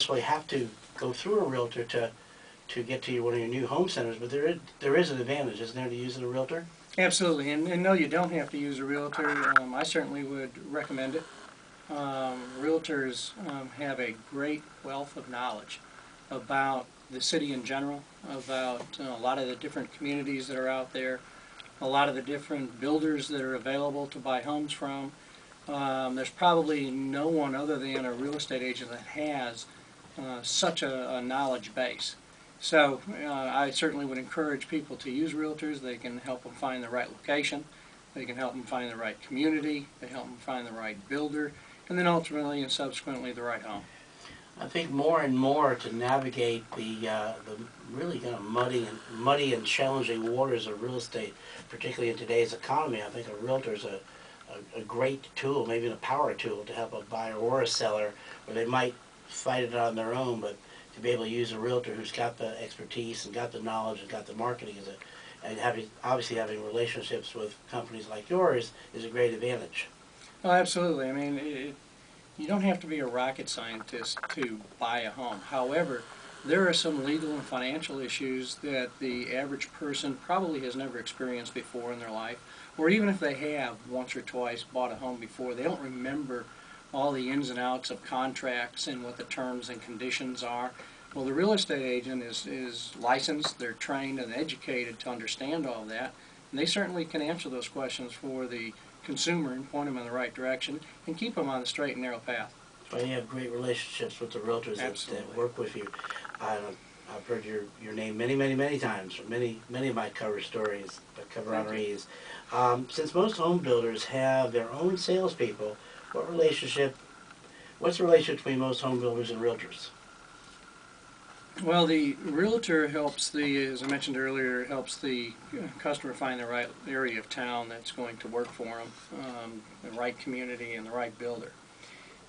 necessarily have to go through a realtor to get to one of your new home centers, but there is an advantage, isn't there, to using a realtor? Absolutely, and no, you don't have to use a realtor. I certainly would recommend it. Realtors have a great wealth of knowledge about the city in general, about a lot of the different communities that are out there, a lot of the different builders that are available to buy homes from. There's probably no one other than a real estate agent that has such a knowledge base. So I certainly would encourage people to use realtors. They can help them find the right location. They can help them find the right community. They help them find the right builder, and then ultimately and subsequently the right home. I think more and more to navigate the really kind of muddy and challenging waters of real estate, particularly in today's economy. I think a realtor is a great tool, maybe a power tool to help a buyer or a seller, where they might fight it on their own, but to be able to use a realtor who's got the expertise and got the knowledge and got the marketing and obviously having relationships with companies like yours is a great advantage. Oh, absolutely. I mean, you don't have to be a rocket scientist to buy a home. However, there are some legal and financial issues that the average person probably has never experienced before in their life, or even if they have once or twice bought a home before, they don't remember all the ins and outs of contracts and what the terms and conditions are. Well, the real estate agent is licensed, they're trained and educated to understand all that, and they certainly can answer those questions for the consumer and point them in the right direction and keep them on the straight and narrow path. Well, you have great relationships with the realtors that work with you. I've heard your name many times from many of my cover stories, cover honorees. Since most home builders have their own salespeople, what's the relationship between most home builders and realtors? Well, the realtor helps as I mentioned earlier, helps the customer find the right area of town that's going to work for them, the right community and the right builder.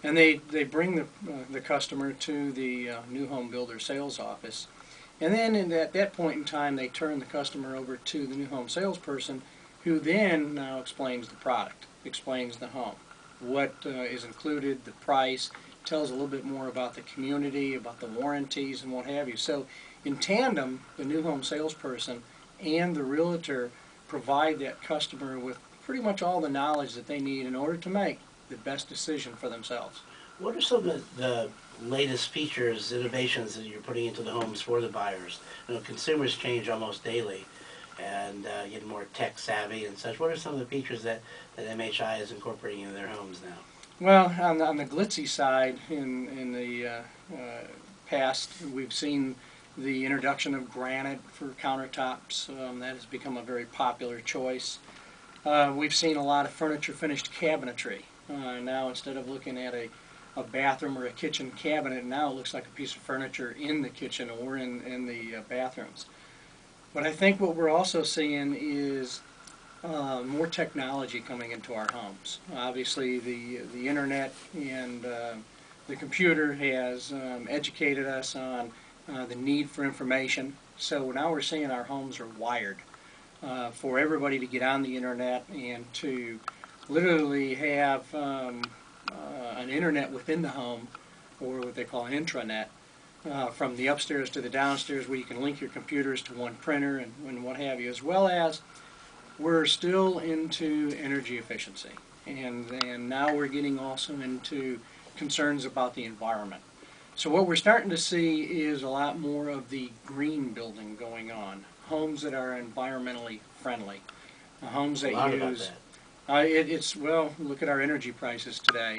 And they bring the customer to the new home builder sales office. And then at that point in time, they turn the customer over to the new home salesperson, who then now explains the product, explains the home, what is included, the price, tells a little bit more about the community, about the warranties and what have you. So in tandem, the new home salesperson and the realtor provide that customer with pretty much all the knowledge that they need in order to make the best decision for themselves. What are some of the latest features, innovations that you're putting into the homes for the buyers? You know, consumers change almost daily and get more tech savvy and such. What are some of the features that MHI is incorporating into their homes now? Well, on the glitzy side, in the past, we've seen the introduction of granite for countertops. That has become a very popular choice. We've seen a lot of furniture finished cabinetry. Now, instead of looking at a bathroom or a kitchen cabinet, now it looks like a piece of furniture in the kitchen or in the bathrooms. But I think what we're also seeing is more technology coming into our homes. Obviously, the internet and the computer has educated us on the need for information. So now we're seeing our homes are wired for everybody to get on the internet and to literally have an internet within the home, or what they call an intranet, from the upstairs to the downstairs, where you can link your computers to one printer and what have you, as well as we're still into energy efficiency, and now we're getting also into concerns about the environment. So what we're starting to see is a lot more of the green building going on, homes that are environmentally friendly, homes that use. Well, look at our energy prices today.